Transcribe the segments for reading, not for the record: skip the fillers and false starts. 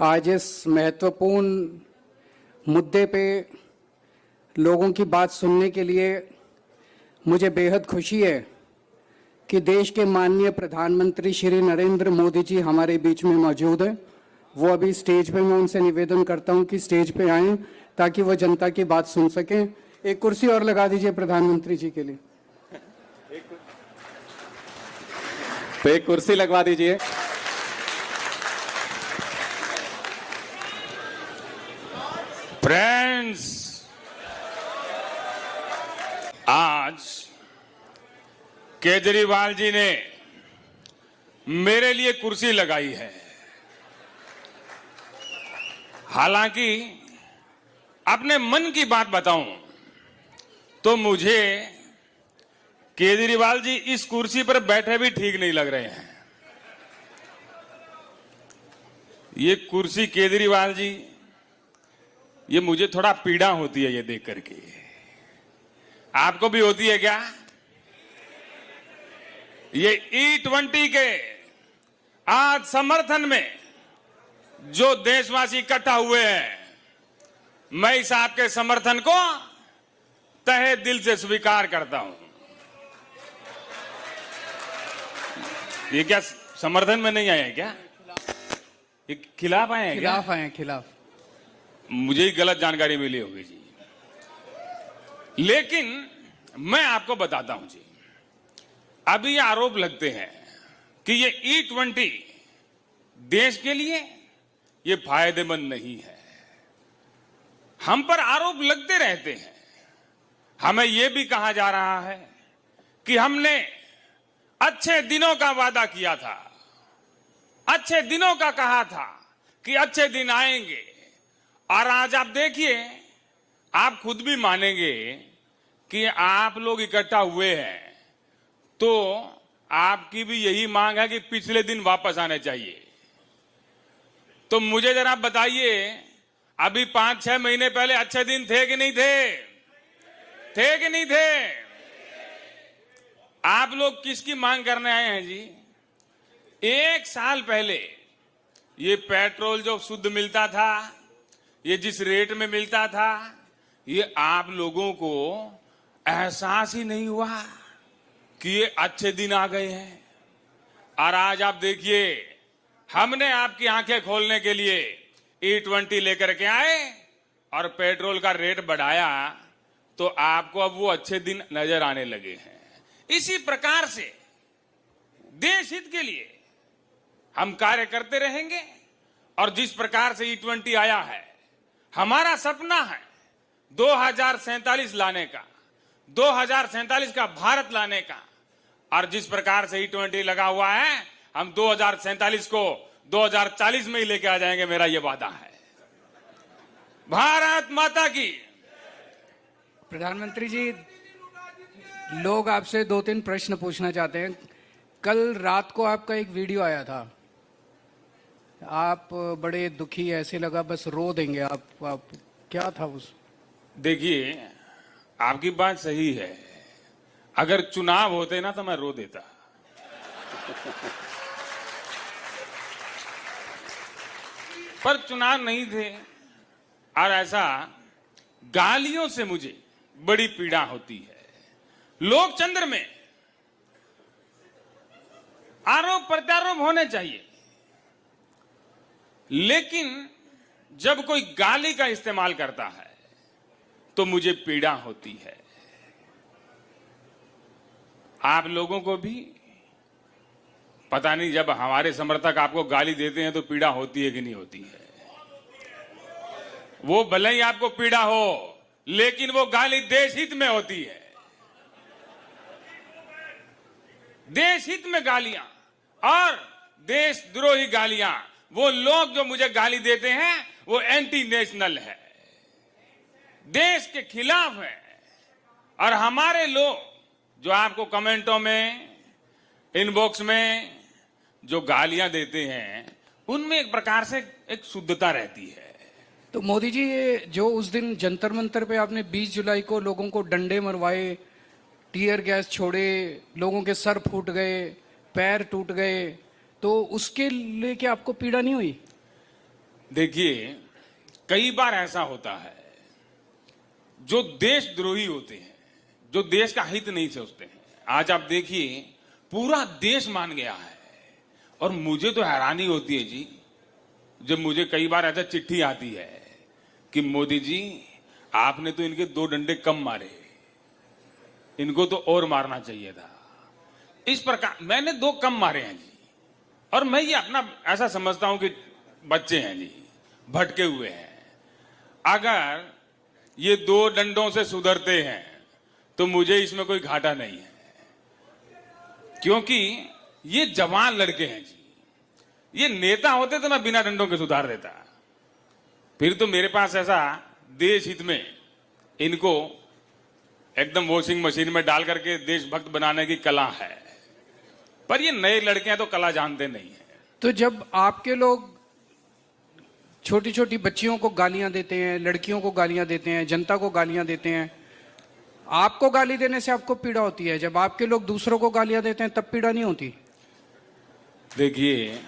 आज इस महत्वपूर्ण मुद्दे पे लोगों की बात सुनने के लिए मुझे बेहद खुशी है कि देश के माननीय प्रधानमंत्री श्री नरेंद्र मोदी जी हमारे बीच में मौजूद हैं। वो अभी स्टेज पे, मैं उनसे निवेदन करता हूं कि स्टेज पे आएं ताकि वो जनता की बात सुन सकें। एक कुर्सी और लगा दीजिए प्रधानमंत्री जी के लिए। तो एक कुर्सी लगवा दीजिए। फ्रेंड्स, आज केजरीवाल जी ने मेरे लिए कुर्सी लगाई है। हालांकि अपने मन की बात बताऊं तो मुझे केजरीवाल जी इस कुर्सी पर बैठे भी ठीक नहीं लग रहे हैं। ये कुर्सी केजरीवाल जी, ये मुझे थोड़ा पीड़ा होती है ये देख करके। आपको भी होती है क्या? ये E20 के आज समर्थन में जो देशवासी इकट्ठा हुए हैं, मैं इस आपके समर्थन को तहे दिल से स्वीकार करता हूं। ये क्या समर्थन में नहीं आए हैं क्या? ये खिलाफ आए हैं? खिलाफ आए हैं, खिलाफ। मुझे ही गलत जानकारी मिली होगी जी। लेकिन मैं आपको बताता हूं जी, अभी आरोप लगते हैं कि ये E20 देश के लिए ये फायदेमंद नहीं है। हम पर आरोप लगते रहते हैं। हमें यह भी कहा जा रहा है कि हमने अच्छे दिनों का वादा किया था, अच्छे दिनों का कहा था कि अच्छे दिन आएंगे। और आज आप देखिए, आप खुद भी मानेंगे कि आप लोग इकट्ठा हुए हैं तो आपकी भी यही मांग है कि पिछले दिन वापस आने चाहिए। तो मुझे जरा बताइए, अभी 5-6 महीने पहले अच्छे दिन थे कि नहीं थे? थे कि नहीं थे? आप लोग किसकी मांग करने आए हैं जी? 1 साल पहले ये पेट्रोल जो शुद्ध मिलता था, ये जिस रेट में मिलता था, ये आप लोगों को एहसास ही नहीं हुआ कि ये अच्छे दिन आ गए हैं। और आज आप देखिए, हमने आपकी आंखें खोलने के लिए E20 लेकर के आए और पेट्रोल का रेट बढ़ाया, तो आपको अब वो अच्छे दिन नजर आने लगे हैं। इसी प्रकार से देश हित के लिए हम कार्य करते रहेंगे। और जिस प्रकार से E20 आया है, हमारा सपना है 2047 लाने का, 2047 का भारत लाने का। और जिस प्रकार से E20 लगा हुआ है, हम 2047 को 2040 में ही लेके आ जाएंगे, मेरा यह वादा है। भारत माता की। प्रधानमंत्री जी, लोग आपसे 2-3 प्रश्न पूछना चाहते हैं। कल रात को आपका एक वीडियो आया था, आप बड़े दुखी, ऐसे लगा बस रो देंगे आप क्या था उस? देखिए, आपकी बात सही है। अगर चुनाव होते ना तो मैं रो देता। पर चुनाव नहीं थे। और ऐसा गालियों से मुझे बड़ी पीड़ा होती है। लोकतंत्र में आरोप प्रत्यारोप होने चाहिए, लेकिन जब कोई गाली का इस्तेमाल करता है तो मुझे पीड़ा होती है। आप लोगों को भी पता नहीं, जब हमारे समर्थक आपको गाली देते हैं तो पीड़ा होती है कि नहीं होती है? वो भले ही आपको पीड़ा हो, लेकिन वो गाली देश हित में होती है। देश हित में गालियां और देशद्रोही गालियां, वो लोग जो मुझे गाली देते हैं वो एंटी नेशनल है, देश के खिलाफ है। और हमारे लोग जो आपको कमेंटों में, इनबॉक्स में जो गालियां देते हैं, उनमें एक प्रकार से एक शुद्धता रहती है। तो मोदी जी, ये जो उस दिन जंतर मंतर पे आपने 20 जुलाई को लोगों को डंडे मरवाए, टीयर गैस छोड़े, लोगों के सर फूट गए, पैर टूट गए, तो उसके लेके आपको पीड़ा नहीं हुई? देखिए, कई बार ऐसा होता है जो देशद्रोही होते हैं, जो देश का हित नहीं सोचते हैं। आज आप देखिए, पूरा देश मान गया है और मुझे तो हैरानी होती है जी, जब मुझे कई बार ऐसा चिट्ठी आती है कि मोदी जी आपने तो इनके 2 डंडे कम मारे, इनको तो और मारना चाहिए था। इस प्रकार मैंने 2 कम मारे हैं जी, और मैं ये अपना ऐसा समझता हूं कि बच्चे हैं जी, भटके हुए हैं। अगर ये 2 डंडों से सुधरते हैं तो मुझे इसमें कोई घाटा नहीं है, क्योंकि ये जवान लड़के हैं जी। ये नेता होते तो मैं बिना डंडों के सुधार देता, फिर तो मेरे पास ऐसा देश हित में इनको एकदम वॉशिंग मशीन में डाल करके देशभक्त बनाने की कला है। पर ये नए लड़के हैं तो कला जानते नहीं है। तो जब आपके लोग छोटी छोटी बच्चियों को गालियां देते हैं, लड़कियों को गालियां देते हैं, जनता को गालियां देते हैं, आपको गाली देने से आपको पीड़ा होती है, जब आपके लोग दूसरों को गालियां देते हैं तब पीड़ा नहीं होती? देखिए,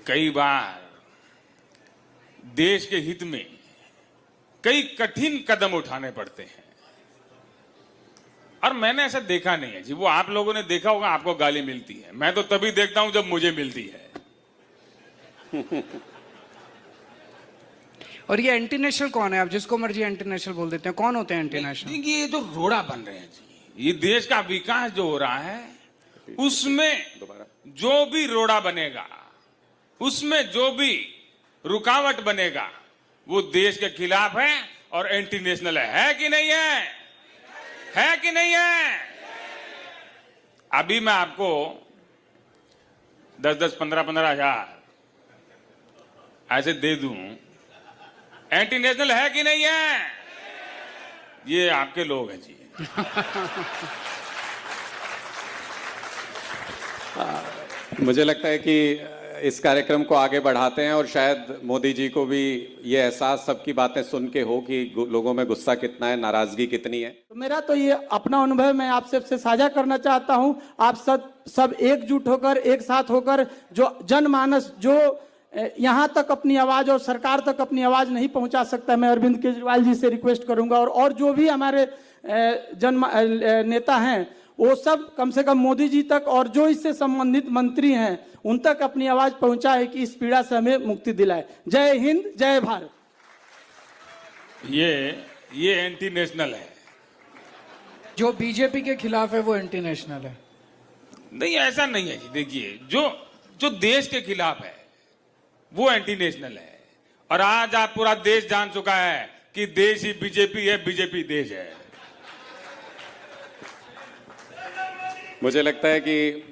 कई बार देश के हित में कई कठिन कदम उठाने पड़ते हैं, और मैंने ऐसा देखा नहीं है जी। वो आप लोगों ने देखा होगा, आपको गाली मिलती है, मैं तो तभी देखता हूं जब मुझे मिलती है। और ये एंटी नेशनल कौन है? आप जिसको मर्जी एंटी नेशनल बोल देते हैं, कौन होते हैं एंटी नेशनल? ये जो रोड़ा बन रहे हैं जी, ये देश का विकास जो हो रहा है उसमें जो भी रोड़ा बनेगा, उसमें जो भी रुकावट बनेगा, वो देश के खिलाफ है और एंटी नेशनल है कि नहीं है? है कि नहीं है? अभी मैं आपको 10-10, 15-15 हजार ऐसे दे दूं, एंटी नेशनल है कि नहीं है? ये आपके लोग हैं जी। मुझे लगता है कि इस कार्यक्रम को आगे बढ़ाते हैं, और शायद मोदी जी को भी ये एहसास सबकी बातें सुन के हो कि लोगों में गुस्सा कितना है, नाराजगी कितनी है। तो मेरा तो ये अपना अनुभव मैं आप सबसे साझा करना चाहता हूं। आप सब एकजुट होकर, एक साथ होकर, जो जनमानस जो यहां तक अपनी आवाज और सरकार तक अपनी आवाज नहीं पहुंचा सकता, मैं अरविंद केजरीवाल जी से रिक्वेस्ट करूंगा, और जो भी हमारे नेता हैं वो सब कम से कम मोदी जी तक और जो इससे संबंधित मंत्री हैं उन तक अपनी आवाज पहुंचाए कि इस पीड़ा से हमें मुक्ति दिलाए। जय हिंद, जय भारत। ये एंटी नेशनल है। जो बीजेपी के खिलाफ है वो एंटी नेशनल है? नहीं, ऐसा नहीं है जी। देखिए, जो देश के खिलाफ है वो एंटी नेशनल है, और आज आप पूरा देश जान चुका है कि देश ही बीजेपी है, बीजेपी देश है। मुझे लगता है कि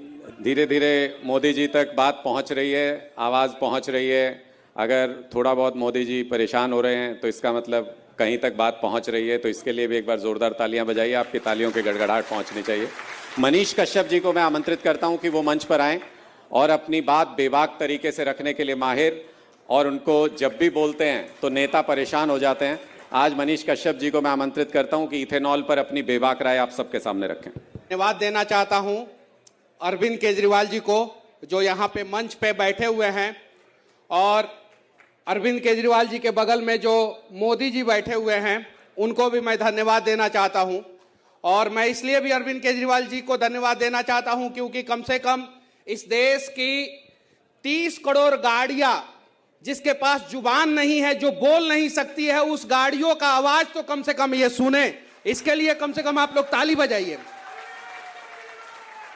धीरे धीरे मोदी जी तक बात पहुंच रही है, आवाज़ पहुंच रही है। अगर थोड़ा बहुत मोदी जी परेशान हो रहे हैं तो इसका मतलब कहीं तक बात पहुंच रही है, तो इसके लिए भी एक बार जोरदार तालियां बजाइए। आपकी तालियों की गड़गड़ाहट पहुंचनी चाहिए। मनीष कश्यप जी को मैं आमंत्रित करता हूं कि वो मंच पर आएं और अपनी बात बेबाक तरीके से रखने के लिए माहिर, और उनको जब भी बोलते हैं तो नेता परेशान हो जाते हैं। आज मनीष कश्यप जी को मैं आमंत्रित करता हूं कि इथेनॉल पर अपनी बेबाक राय आप सबके सामने रखें। धन्यवाद देना चाहता हूं अरविंद केजरीवाल जी को, जो यहाँ पे मंच पे बैठे हुए हैं, और अरविंद केजरीवाल जी के बगल में जो मोदी जी बैठे हुए हैं उनको भी मैं धन्यवाद देना चाहता हूं। और मैं इसलिए भी अरविंद केजरीवाल जी को धन्यवाद देना चाहता हूं क्योंकि कम से कम इस देश की 30 करोड़ गाड़ियां जिसके पास जुबान नहीं है, जो बोल नहीं सकती है, उस गाड़ियों का आवाज तो कम से कम ये सुने। इसके लिए कम से कम आप लोग ताली बजाइए।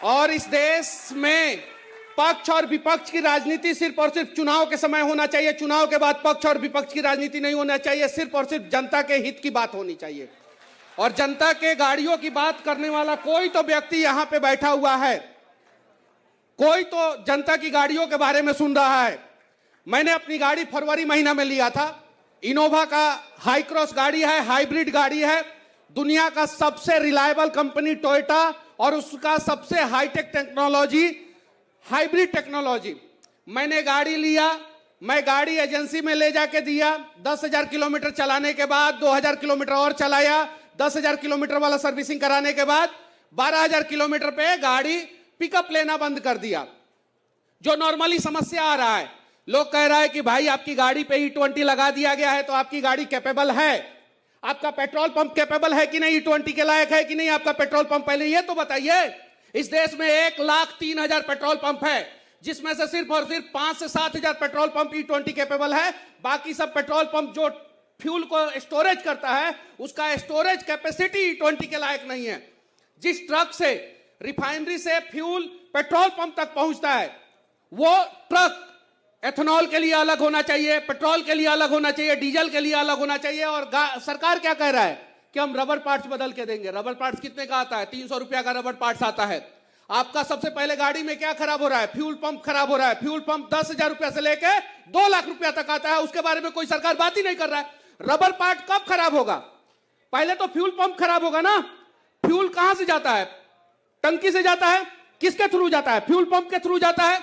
और इस देश में पक्ष और विपक्ष की राजनीति सिर्फ और सिर्फ चुनाव के समय होना चाहिए। चुनाव के बाद पक्ष और विपक्ष की राजनीति नहीं होना चाहिए। सिर्फ और सिर्फ जनता के हित की बात होनी चाहिए। और जनता के गाड़ियों की बात करने वाला कोई तो व्यक्ति यहां पे बैठा हुआ है, कोई तो जनता की गाड़ियों के बारे में सुन रहा है। मैंने अपनी गाड़ी फरवरी महीना में लिया था। इनोवा का हाई क्रॉस गाड़ी है, हाइब्रिड गाड़ी है, दुनिया का सबसे रिलायबल कंपनी टोयोटा, और उसका सबसे हाईटेक टेक्नोलॉजी, हाइब्रिड टेक्नोलॉजी। मैंने गाड़ी लिया, मैं गाड़ी एजेंसी में ले जाके दिया। 10,000 किलोमीटर चलाने के बाद 2,000 किलोमीटर और चलाया। 10,000 किलोमीटर वाला सर्विसिंग कराने के बाद 12,000 किलोमीटर पे गाड़ी पिकअप लेना बंद कर दिया। जो नॉर्मली समस्या आ रहा है, लोग कह रहा है कि भाई आपकी गाड़ी पे E20 लगा दिया गया है तो आपकी गाड़ी कैपेबल है। आपका पेट्रोल पंप कैपेबल है कि नहीं, E20 के लायक है कि नहीं आपका पेट्रोल पंप, पहले ये तो बताइए। इस देश में 1,03,000 पेट्रोल पंप है, जिसमें से सिर्फ और सिर्फ 5 से 7 हजार पेट्रोल पंप E20 कैपेबल है। बाकी सब पेट्रोल पंप जो फ्यूल को स्टोरेज करता है, उसका स्टोरेज कैपेसिटी E20 के लायक नहीं है। जिस ट्रक से रिफाइनरी से फ्यूल पेट्रोल पंप तक पहुंचता है, वो ट्रक एथेनॉल के लिए अलग होना चाहिए, पेट्रोल के लिए अलग होना चाहिए, डीजल के लिए अलग होना चाहिए। और सरकार क्या कह रहा है कि हम रबर पार्ट्स बदल के देंगे। रबर पार्ट्स कितने का आता है? 300 रुपया का रबर पार्ट्स आता है। आपका सबसे पहले गाड़ी में क्या खराब हो रहा है? फ्यूल पंप खराब हो रहा है। फ्यूल पंप 10,000 रुपया से लेके 2 लाख रुपया तक आता है, उसके बारे में कोई सरकार बात ही नहीं कर रहा है। रबर पार्ट कब खराब होगा? पहले तो फ्यूल पंप खराब होगा ना। फ्यूल कहां से जाता है? टंकी से जाता है। किसके थ्रू जाता है? फ्यूल पंप के थ्रू जाता है।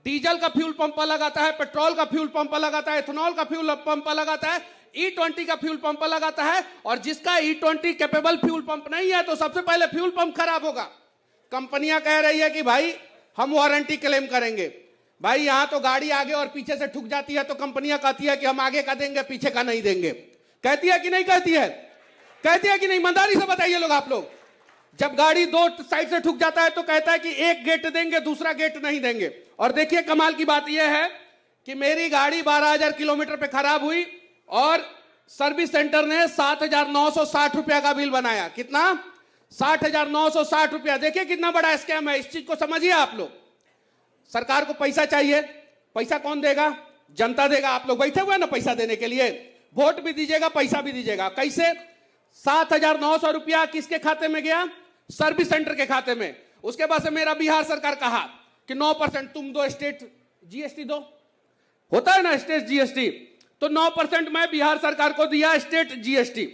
डीजल का फ्यूल पंप अलग आता है, पेट्रोल का फ्यूल पंप अलग आता है, एथेनॉल का फ्यूल पंप अलग आता है, E20 का फ्यूल पंप अलग आता है। और जिसका E20 कैपेबल फ्यूल पंप नहीं है, तो सबसे पहले फ्यूल पंप खराब होगा। कंपनियां कह रही है कि भाई हम वारंटी क्लेम करेंगे। भाई यहां तो गाड़ी आगे और पीछे से ठुक जाती है तो कंपनियां कहती है कि हम आगे का देंगे, पीछे का नहीं देंगे। कहती है कि नहीं कहती है? कहती है कि नहीं? ईमानदारी से बताइए लोग, आप लोग। जब गाड़ी 2 साइड से ठुक जाता है तो कहता है कि एक गेट देंगे, दूसरा गेट नहीं देंगे। और देखिए कमाल की बात यह है कि मेरी गाड़ी 12,000 किलोमीटर पे खराब हुई और सर्विस सेंटर ने 7,960 रुपया का बिल बनाया। कितना? 60,960 रुपया। देखिए कितना बड़ा स्कैम है। इस चीज को समझिए आप लोग। सरकार को पैसा चाहिए, पैसा कौन देगा? जनता देगा। आप लोग बैठे हुए ना पैसा देने के लिए, वोट भी दीजिएगा, पैसा भी दीजिएगा। कैसे? 7,900 रुपया किसके खाते में गया? सर्विस सेंटर के खाते में। उसके बाद से मेरा बिहार सरकार कहा कि 9% तुम दो, स्टेट जीएसटी दो, होता है ना स्टेट जीएसटी, तो 9% मैं बिहार सरकार को दिया स्टेट जीएसटी।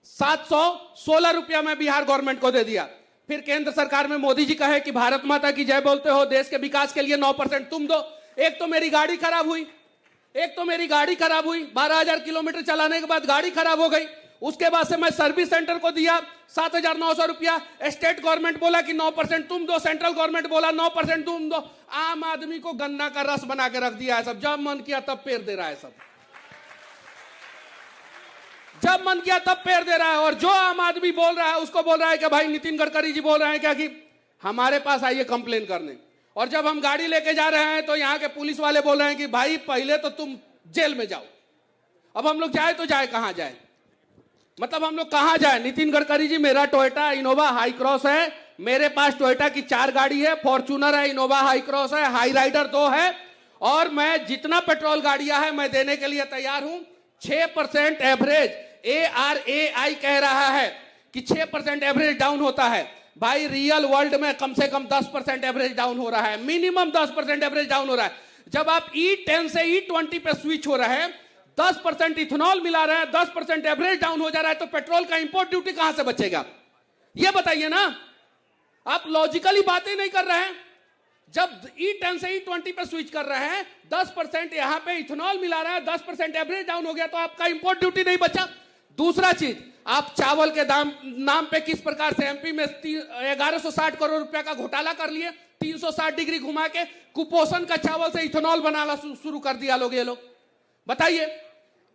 716 रुपया मैं बिहार गवर्नमेंट को दे दिया। फिर केंद्र सरकार में मोदी जी कहे कि भारत माता की जय बोलते हो, देश के विकास के लिए 9% तुम दो। एक तो मेरी गाड़ी खराब हुई, 12,000 किलोमीटर चलाने के बाद गाड़ी खराब हो गई। उसके बाद से मैं सर्विस सेंटर को दिया 7,900 रुपया। स्टेट गवर्नमेंट बोला कि 9% तुम दो, सेंट्रल गवर्नमेंट बोला 9% तुम दो। आम आदमी को गन्ना का रस बना के रख दिया है सब। जब मन किया तब पेड़ दे रहा है सब, जब मन किया तब पेड़ दे रहा है। और जो आम आदमी बोल रहा है उसको बोल रहा है कि भाई नितिन गडकरी जी बोल रहे हैं क्या कि हमारे पास आइए कंप्लेन करने। और जब हम गाड़ी लेके जा रहे हैं तो यहाँ के पुलिस वाले बोल रहे हैं कि भाई पहले तो तुम जेल में जाओ। अब हम लोग जाए तो जाए कहां जाए? मतलब हम लोग कहां जाए? नितिन गडकरी जी, मेरा टोयोटा इनोवा हाई क्रॉस है, मेरे पास टोयोटा की 4 गाड़ी है, फॉर्च्यूनर है, इनोवा हाई क्रॉस है, हाई राइडर 2 है, और मैं जितना पेट्रोल गाड़ियां है मैं देने के लिए तैयार हूं। 6% एवरेज ARAI कह रहा है कि 6% एवरेज डाउन होता है। भाई रियल वर्ल्ड में कम से कम 10% एवरेज डाउन हो रहा है, मिनिमम 10% एवरेज डाउन हो रहा है। जब आप E10 से E20 पे स्विच हो रहे हैं, 10% इथेनॉल मिला रहे हैं, 10% एवरेज डाउन हो जा रहा है, तो पेट्रोल का इंपोर्ट ड्यूटी कहां से बचेगा? ये बताइए ना। आप लॉजिकली बातें नहीं कर रहे हैं। जब E10 से E20 पे स्विच कर रहे हैं, 10% यहां पे इथेनॉल मिला रहा है, 10% एवरेज डाउन हो गया, तो आपका इंपोर्ट ड्यूटी नहीं बचा। दूसरा चीज, आप चावल के नाम पे किस प्रकार से MP में 1160 करोड़ रुपया का घोटाला कर लिए, 360 डिग्री घुमा के कुपोषण का चावल से इथेनॉल बनाना शुरू कर दिया लोग। ये लोग बताइए,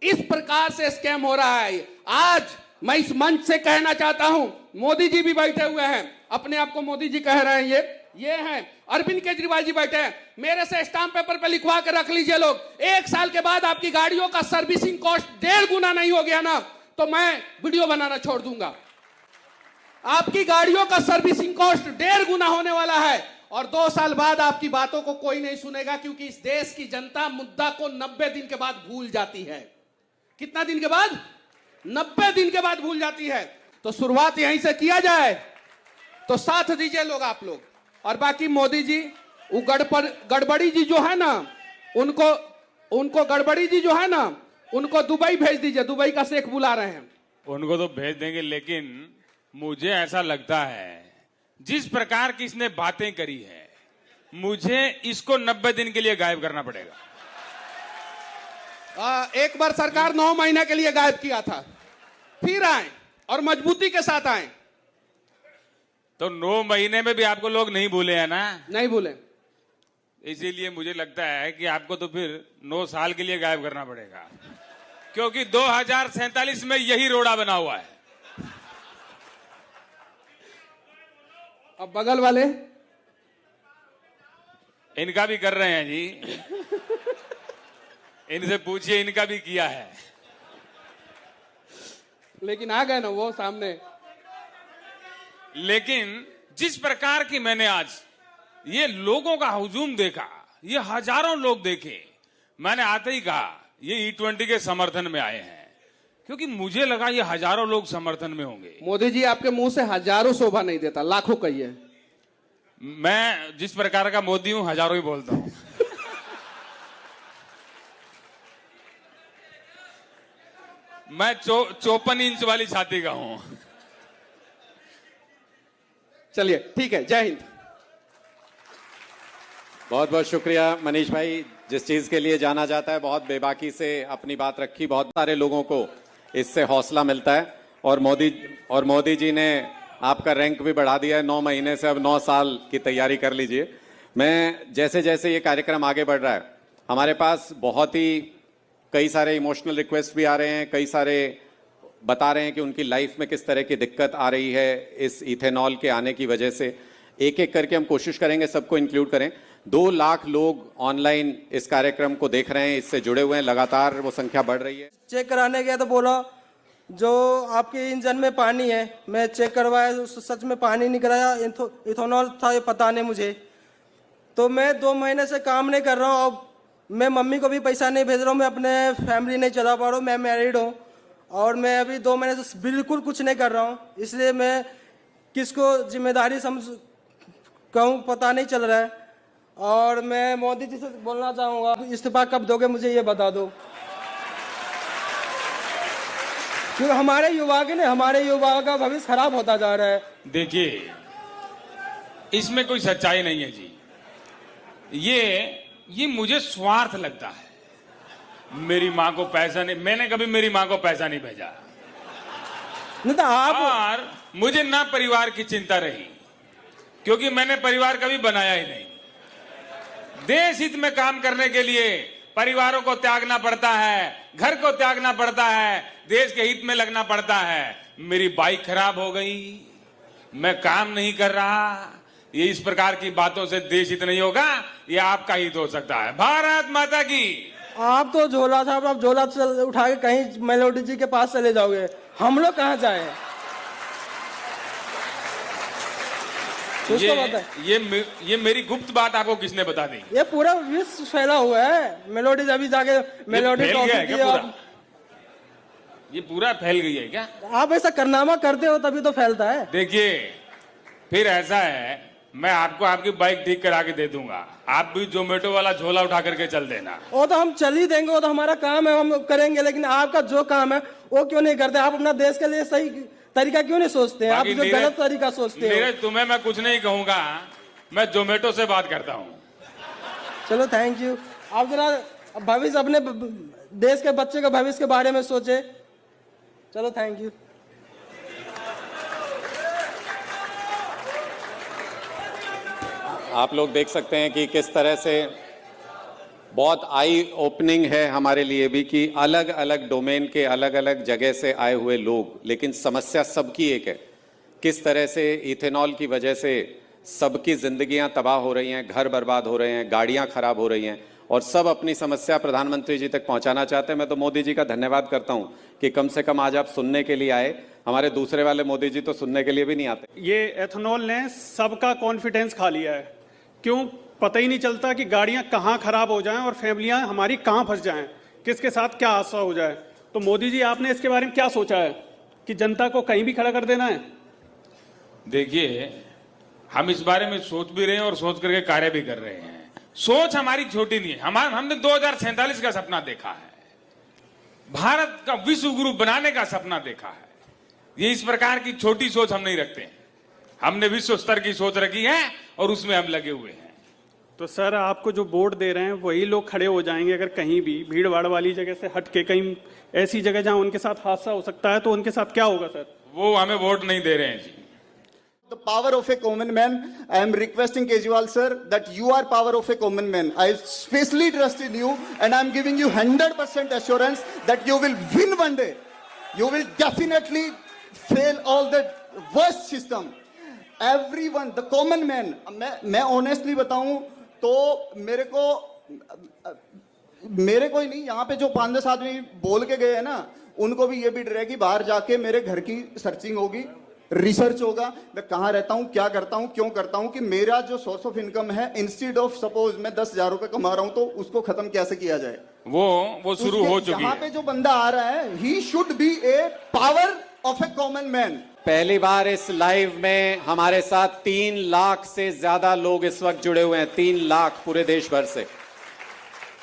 इस प्रकार से स्कैम हो रहा है। आज मैं इस मंच से कहना चाहता हूं, मोदी जी भी बैठे हुए हैं, अपने आप को मोदी जी कह रहे हैं, ये हैं अरविंद केजरीवाल जी बैठे हैं, मेरे से स्टाम्प पेपर पे लिखवा के रख लीजिए लोग। 1 साल के बाद आपकी गाड़ियों का सर्विसिंग कॉस्ट 1.5 गुना नहीं हो गया ना, तो मैं वीडियो बनाना छोड़ दूंगा। आपकी गाड़ियों का सर्विसिंग कॉस्ट 1.5 गुना होने वाला है। और 2 साल बाद आपकी बातों को कोई नहीं सुनेगा, क्योंकि इस देश की जनता मुद्दा को 90 दिन के बाद भूल जाती है। कितना दिन के बाद? 90 दिन के बाद भूल जाती है। तो शुरुआत यहीं से किया जाए, तो साथ दीजिए लोग, आप लोग। और बाकी मोदी जी, वो गड़बड़ी जी जो है ना, उनको गड़बड़ी जी जो है ना, उनको दुबई भेज दीजिए। दुबई का शेख बुला रहे हैं, उनको तो भेज देंगे, लेकिन मुझे ऐसा लगता है जिस प्रकार की इसने बातें करी है, मुझे इसको 90 दिन के लिए गायब करना पड़ेगा। एक बार सरकार 9 महीने के लिए गायब किया था, फिर आए और मजबूती के साथ आए। तो 9 महीने में भी आपको लोग नहीं भूले हैं ना? नहीं भूले। इसीलिए मुझे लगता है कि आपको तो फिर 9 साल के लिए गायब करना पड़ेगा, क्योंकि 2047 में यही रोड़ा बना हुआ है। अब बगल वाले इनका भी कर रहे हैं जी, इनसे पूछिए, इनका भी किया है। लेकिन आ गए ना वो सामने। लेकिन जिस प्रकार की मैंने आज ये लोगों का हुजूम देखा, ये हजारों लोग देखे, मैंने आते ही कहा ये E20 के समर्थन में आए हैं, क्योंकि मुझे लगा ये हजारों लोग समर्थन में होंगे। मोदी जी आपके मुंह से हजारों शोभा नहीं देता, लाखों कहिए। मैं जिस प्रकार का मोदी हूं, हजारों ही बोलता हूं। मैं 54 इंच वाली छाती का हूं। चलिए ठीक है, जय हिंद। बहुत बहुत शुक्रिया मनीष भाई। जिस चीज के लिए जाना जाता है, बहुत बेबाकी से अपनी बात रखी, बहुत सारे लोगों को इससे हौसला मिलता है। और मोदी जी ने आपका रैंक भी बढ़ा दिया है 9 महीने से, अब 9 साल की तैयारी कर लीजिए। मैं जैसे जैसे ये कार्यक्रम आगे बढ़ रहा है, हमारे पास बहुत ही कई सारे इमोशनल रिक्वेस्ट भी आ रहे हैं, कई सारे बता रहे हैं कि उनकी लाइफ में किस तरह की दिक्कत आ रही है इस इथेनॉल के आने की वजह से। एक एक करके हम कोशिश करेंगे सबको इंक्लूड करें। 2 लाख लोग ऑनलाइन इस कार्यक्रम को देख रहे हैं, इससे जुड़े हुए हैं, लगातार वो संख्या बढ़ रही है। चेक कराने गया तो बोला जो आपके इंजन में पानी है, मैं चेक करवाया, सच में पानी निकला, इथेनॉल था, ये पता नहीं मुझे। तो मैं 2 महीने से काम नहीं कर रहा हूँ। अब मैं मम्मी को भी पैसा नहीं भेज रहा हूँ, मैं अपने फैमिली नहीं चला पा रहा हूँ, मैं मैरिड हूँ और मैं अभी 2 महीने से बिल्कुल कुछ नहीं कर रहा हूँ। इसलिए मैं किसको जिम्मेदारी समझ कहूँ पता नहीं चल रहा है। और मैं मोदी जी से बोलना चाहूँगा, इस्तीफा कब दोगे मुझे ये बता दो, क्योंकि हमारे युवा का भविष्य खराब होता जा रहा है। देखिए, इसमें कोई सच्चाई नहीं है जी। ये मुझे स्वार्थ लगता है। मेरी माँ को पैसा नहीं, मैंने कभी मेरी माँ को पैसा नहीं भेजा। नहीं तो आप, और मुझे ना परिवार की चिंता रही, क्योंकि मैंने परिवार कभी बनाया ही नहीं। देश हित में काम करने के लिए परिवारों को त्यागना पड़ता है, घर को त्यागना पड़ता है, देश के हित में लगना पड़ता है। मेरी बाइक खराब हो गई, मैं काम नहीं कर रहा, ये इस प्रकार की बातों से देश हित नहीं होगा, ये आपका हित हो सकता है। भारत माता की। आप तो झोला साहब, आप झोला उठा के कहीं मेलोडी जी के पास चले जाओगे, हम लोग कहाँ जाए? ये मेरी गुप्त बात आपको किसने बता दी? ये पूरा विश्व फैला हुआ है। मेलोडी अभी जाके मेलोडी ये पूरा फैल गई है क्या? आप ऐसा करनामा करते हो तभी तो फैलता है। देखिए, फिर ऐसा है, मैं आपको आपकी बाइक ठीक करा के दे दूंगा, आप भी जोमेटो वाला झोला उठा करके चल देना। वो तो हम चल ही देंगे, वो तो हमारा काम है, हम करेंगे। लेकिन आपका जो काम है वो क्यों नहीं करते? आप अपना देश के लिए सही तरीका क्यों नहीं सोचते हैं? आप जो गलत तरीका सोचते हैं। तुम्हें मैं कुछ नहीं कहूंगा, मैं जोमेटो से बात करता हूँ। चलो थैंक यू। आप जरा भविष्य, अपने देश के बच्चे के भविष्य के बारे में सोचे। चलो थैंक यू। आप लोग देख सकते हैं कि किस तरह से बहुत आई ओपनिंग है हमारे लिए भी कि अलग अलग डोमेन के अलग अलग जगह से आए हुए लोग, लेकिन समस्या सबकी एक है। किस तरह से इथेनॉल की वजह से सबकी जिंदगियां तबाह हो रही हैं, घर बर्बाद हो रहे हैं, गाड़ियां खराब हो रही हैं, और सब अपनी समस्या प्रधानमंत्री जी तक पहुंचाना चाहते हैं। मैं तो मोदी जी का धन्यवाद करता हूं कि कम से कम आज आप सुनने के लिए आए। हमारे दूसरे वाले मोदी जी तो सुनने के लिए भी नहीं आते। ये एथेनॉल ने सबका कॉन्फिडेंस खा लिया है। क्यों? पता ही नहीं चलता कि गाड़ियां कहाँ खराब हो जाएं और फैमिलियां हमारी कहाँ फंस जाएं, किसके साथ क्या हादसा हो जाए। तो मोदी जी, आपने इसके बारे में क्या सोचा है कि जनता को कहीं भी खड़ा कर देना है? देखिए, हम इस बारे में सोच भी रहे हैं और सोच करके कार्य भी कर रहे हैं। सोच हमारी छोटी नहीं है। हमने 2047 का सपना देखा है, भारत का विश्व गुरु बनाने का सपना देखा है। ये इस प्रकार की छोटी सोच हम नहीं रखते हैं, हमने विश्व स्तर की सोच रखी है और उसमें हम लगे हुए हैं। तो सर, आपको जो वोट दे रहे हैं वही लोग खड़े हो जाएंगे अगर कहीं भी भीड़ भाड़ वाली जगह से हट के कहीं ऐसी जगह जहां उनके साथ हादसा हो सकता है, तो उनके साथ क्या होगा सर? वो हमें वोट नहीं दे रहे हैं जी। The power of a common man. I am requesting Kejriwal sir that you are power of a common man. I specially trust in you and I am giving you 100% assurance that you will win one day. You will definitely fail all the worst system. Everyone, the common man. मैं honestly बताऊं तो मेरे को ही नहीं, यहाँ पे जो 5-10 आदमी बोल के गए हैं ना, उनको भी ये भी डर है कि बाहर जाके मेरे घर की सर्चिंग होगी, रिसर्च होगा, मैं कहाँ रहता हूँ, क्या करता हूँ, क्यों करता हूँ, कि मेरा जो सोर्स ऑफ इनकम है, इंस्टेड ऑफ सपोज मैं 10,000 रुपए कमा रहा हूँ तो उसको खत्म कैसे किया जाए। वो शुरू हो चुकी यहाँ है। पे जो बंदा आ रहा है, he should be A power of A common man. पहली बार इस लाइव में हमारे साथ 3 लाख से ज्यादा लोग इस वक्त जुड़े हुए हैं, 3 लाख पूरे देश भर से।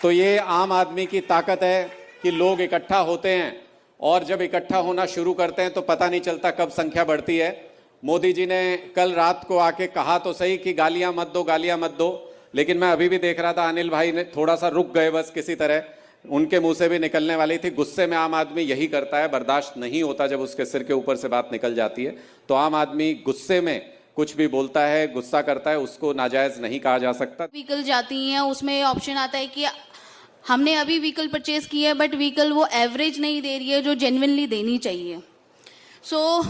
तो ये आम आदमी की ताकत है कि लोग इकट्ठा होते हैं, और जब इकट्ठा होना शुरू करते हैं तो पता नहीं चलता कब संख्या बढ़ती है। मोदी जी ने कल रात को आके कहा तो सही कि गालियां मत दो, गालियां मत दो, लेकिन मैं अभी भी देख रहा था अनिल भाई ने थोड़ा सा रुक गए, बस किसी तरह उनके मुंह से भी निकलने वाली थी। गुस्से में आम आदमी यही करता है, बर्दाश्त नहीं होता जब उसके सिर के ऊपर से बात निकल जाती है। तो आम आदमी गुस्से में कुछ भी बोलता है, गुस्सा करता है, उसको नाजायज नहीं कहा जा सकता। व्हीकल जाती हैं, उसमें ऑप्शन आता है कि हमने अभी व्हीकल परचेज की है बट व्हीकल वो एवरेज नहीं दे रही है जो जेन्युइनली देनी चाहिए। सो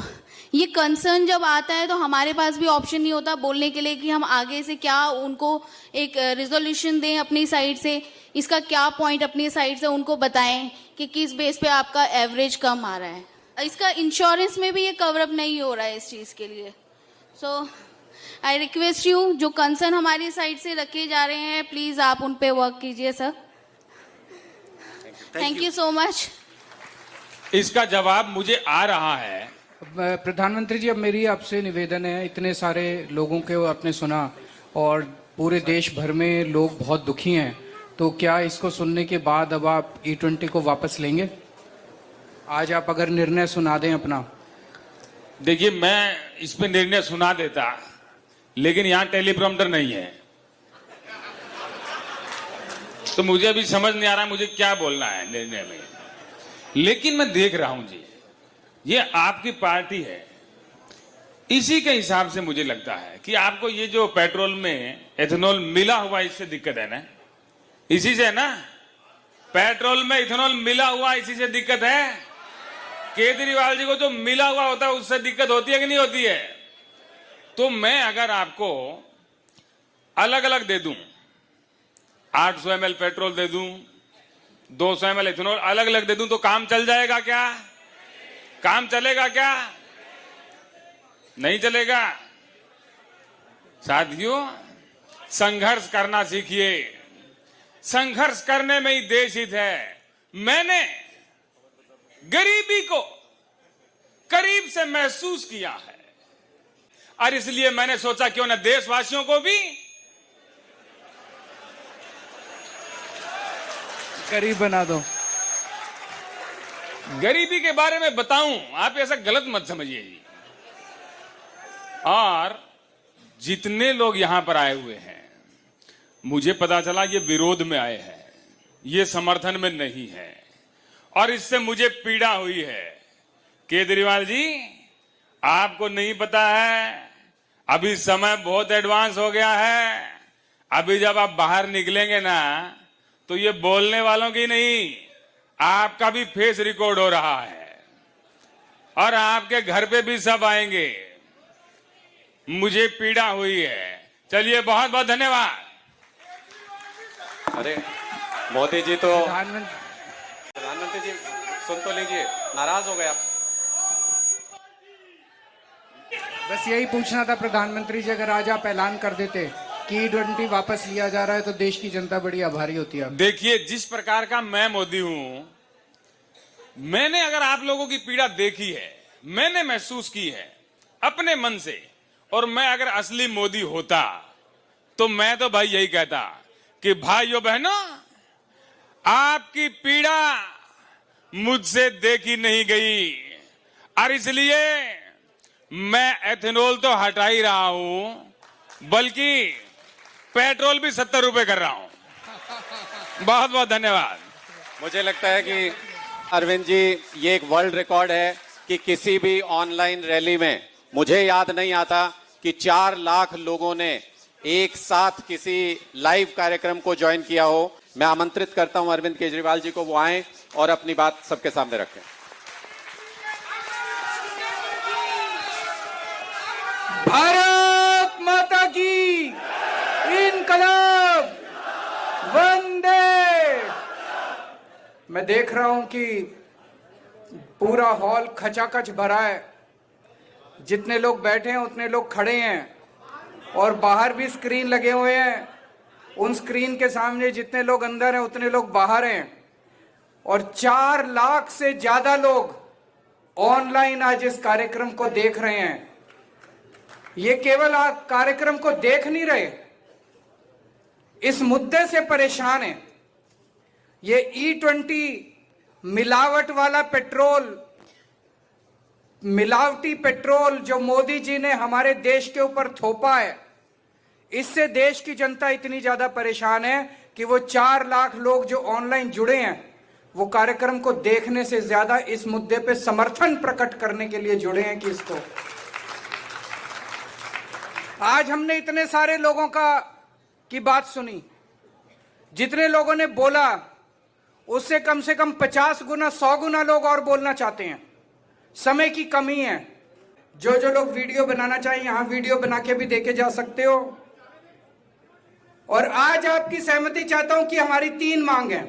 ये कंसर्न जब आता है तो हमारे पास भी ऑप्शन नहीं होता बोलने के लिए कि हम आगे से क्या उनको एक रिजोल्यूशन दें अपनी साइड से, इसका क्या पॉइंट अपनी साइड से उनको बताएं कि किस बेस पे आपका एवरेज कम आ रहा है। इसका इंश्योरेंस में भी ये कवरअप नहीं हो रहा है इस चीज़ के लिए। सो आई रिक्वेस्ट यू, जो कंसर्न हमारी साइड से रखे जा रहे हैं प्लीज़ आप उन पे वर्क कीजिए sir. Thank you so much. इसका जवाब मुझे आ रहा है। प्रधानमंत्री जी, अब मेरी आपसे निवेदन है, इतने सारे लोगों के आपने सुना और पूरे देश भर में लोग बहुत दुखी हैं, तो क्या इसको सुनने के बाद अब आप E20 को वापस लेंगे? आज आप अगर निर्णय सुना दें अपना। देखिए, मैं इस पे निर्णय सुना देता, लेकिन यहाँ टेलीप्रॉम्प्टर नहीं है, तो मुझे अभी समझ नहीं आ रहा मुझे क्या बोलना है निर्णय में। लेकिन मैं देख रहा हूं जी, ये आपकी पार्टी है, इसी के हिसाब से मुझे लगता है कि आपको ये जो पेट्रोल में एथेनॉल मिला हुआ इससे दिक्कत है ना, इसी से ना, पेट्रोल में इथेनॉल मिला हुआ इसी से दिक्कत है। केजरीवाल जी को जो मिला हुआ होता है उससे दिक्कत होती है कि नहीं होती है? तो मैं अगर आपको अलग अलग दे दूं, 800 ml पेट्रोल दे दूं, 200 ml इथेनॉल अलग अलग दे दूं, तो काम चल जाएगा क्या? काम चलेगा क्या? नहीं चलेगा। साथियों, संघर्ष करना सीखिए, संघर्ष करने में ही देश हित है। मैंने गरीबी को करीब से महसूस किया है और इसलिए मैंने सोचा क्यों न देशवासियों को भी करीब बना दो, गरीबी के बारे में बताऊं। आप ऐसा गलत मत समझिए जी। और जितने लोग यहां पर आए हुए हैं, मुझे पता चला ये विरोध में आए हैं, ये समर्थन में नहीं है, और इससे मुझे पीड़ा हुई है। केजरीवाल जी, आपको नहीं पता है, अभी समय बहुत एडवांस हो गया है। अभी जब आप बाहर निकलेंगे ना, तो ये बोलने वालों की नहीं, आपका भी फेस रिकॉर्ड हो रहा है और आपके घर पे भी सब आएंगे। मुझे पीड़ा हुई है। चलिए, बहुत बहुत धन्यवाद। अरे मोदी जी तो, प्रधानमंत्री जी सुन तो लीजिए, नाराज हो गए आप। बस यही पूछना था प्रधानमंत्री जी, अगर आज आप ऐलान कर देते कि E20 वापस लिया जा रहा है तो देश की जनता बड़ी आभारी होती है। देखिए, जिस प्रकार का मैं मोदी हूं, मैंने अगर आप लोगों की पीड़ा देखी है, मैंने महसूस की है अपने मन से, और मैं अगर असली मोदी होता तो मैं तो भाई यही कहता कि भाइयों बहनों, आपकी पीड़ा मुझसे देखी नहीं गई, और इसलिए मैं एथेनॉल तो हटा ही रहा हूं, बल्कि पेट्रोल भी 70 रुपए कर रहा हूं। बहुत बहुत धन्यवाद। मुझे लगता है कि अरविंद जी, ये एक वर्ल्ड रिकॉर्ड है कि किसी भी ऑनलाइन रैली में, मुझे याद नहीं आता कि 4 लाख लोगों ने एक साथ किसी लाइव कार्यक्रम को ज्वाइन किया हो। मैं आमंत्रित करता हूं अरविंद केजरीवाल जी को, वो आए और अपनी बात सबके सामने रखें। भारत माता की इनकलाब, वंदे। मैं देख रहा हूं कि पूरा हॉल खचाखच भरा है। जितने लोग बैठे हैं उतने लोग खड़े हैं और बाहर भी स्क्रीन लगे हुए हैं। उन स्क्रीन के सामने जितने लोग अंदर हैं उतने लोग बाहर हैं और 4 लाख से ज्यादा लोग ऑनलाइन आज इस कार्यक्रम को देख रहे हैं। ये केवल आप कार्यक्रम को देख नहीं रहे, इस मुद्दे से परेशान है। ये E20 मिलावट वाला पेट्रोल, मिलावटी पेट्रोल जो मोदी जी ने हमारे देश के ऊपर थोपा है, इससे देश की जनता इतनी ज्यादा परेशान है कि वो 4 लाख लोग जो ऑनलाइन जुड़े हैं वो कार्यक्रम को देखने से ज्यादा इस मुद्दे पे समर्थन प्रकट करने के लिए जुड़े हैं कि इसको। आज हमने इतने सारे लोगों की बात सुनी। जितने लोगों ने बोला उससे कम से कम 50 गुना 100 गुना लोग और बोलना चाहते हैं। समय की कमी है। जो लोग वीडियो बनाना चाहें यहां वीडियो बना के भी देखे जा सकते हो। और आज आपकी सहमति चाहता हूं कि हमारी 3 मांग है।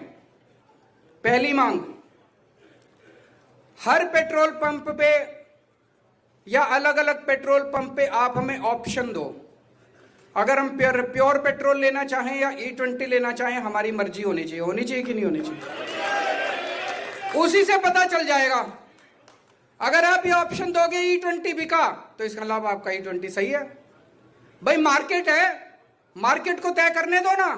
पहली मांग, हर पेट्रोल पंप पे या अलग अलग पेट्रोल पंप पे आप हमें ऑप्शन दो। अगर हम प्योर पेट्रोल लेना चाहें या E20 लेना चाहें, हमारी मर्जी होनी चाहिए कि नहीं होनी चाहिए, उसी से पता चल जाएगा। अगर आप ये ऑप्शन दोगे E20 बिका तो इसका लाभ आपका E20 सही है। भाई मार्केट है, मार्केट को तय करने दो ना।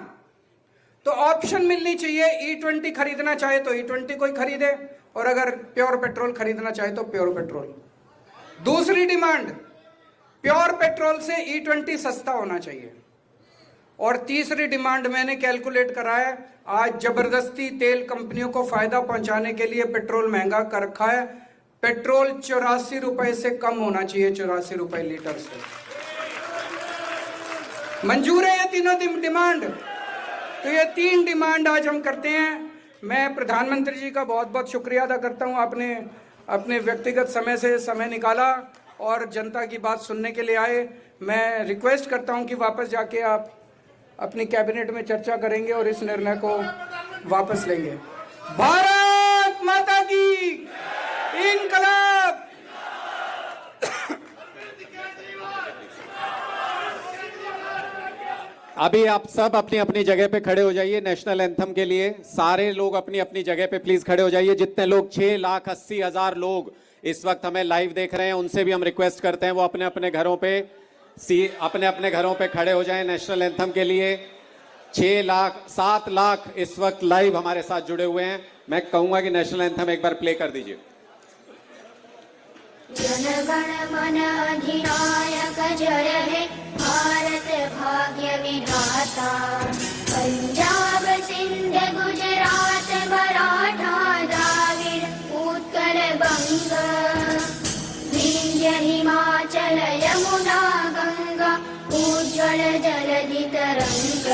तो ऑप्शन मिलनी चाहिए। E20 खरीदना चाहे तो E20 कोई खरीदे और अगर प्योर पेट्रोल खरीदना चाहे तो प्योर पेट्रोल। दूसरी डिमांड, प्योर पेट्रोल से E20 सस्ता होना चाहिए। और तीसरी डिमांड मैंने कैलकुलेट करा है, आज जबरदस्ती तेल कंपनियों को फायदा पहुंचाने के लिए पेट्रोल महंगा कर रखा है। पेट्रोल 84 रुपए से कम होना चाहिए, 84 रुपए लीटर से। मंजूर है ये तीनों डिमांड? तो ये 3 डिमांड आज हम करते हैं। मैं प्रधानमंत्री जी का बहुत बहुत शुक्रिया अदा करता हूं, आपने अपने व्यक्तिगत समय से समय निकाला और जनता की बात सुनने के लिए आए। मैं रिक्वेस्ट करता हूं कि वापस जाके आप अपनी कैबिनेट में चर्चा करेंगे और इस निर्णय को वापस लेंगे। भारत माता की इनकलाब। अभी आप सब अपनी अपनी जगह पे खड़े हो जाइए नेशनल एंथम के लिए। सारे लोग अपनी अपनी जगह पे प्लीज खड़े हो जाइए। जितने लोग 6,80,000 लोग इस वक्त हमें लाइव देख रहे हैं, उनसे भी हम रिक्वेस्ट करते हैं वो अपने अपने घरों पे खड़े हो जाएं नेशनल एंथम के लिए। 7 लाख इस वक्त लाइव हमारे साथ जुड़े हुए हैं। मैं कहूंगा कि नेशनल एंथम एक बार प्ले कर दीजिए। जनगण मन अधिनायक जय हे भारत भाग्य विधाता। पंजाब सिंध गुजरात मराठा द्राविड़ उत्कल बंग विंध्य हिमाचल यमुना गंगा उज्ज्वल जलधि तरंग।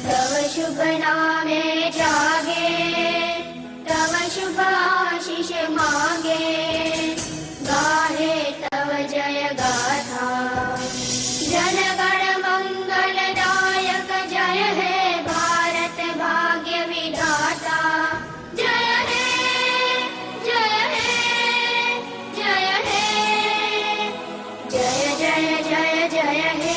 तव शुभ नामे जागे तव शुभ आशीष मांगे गाहे तव जय गाथा। जनगण मंगलदायक जय हे भारत भाग्य विधाता। जय हे जय हे जय हे जय जय जय जय हे।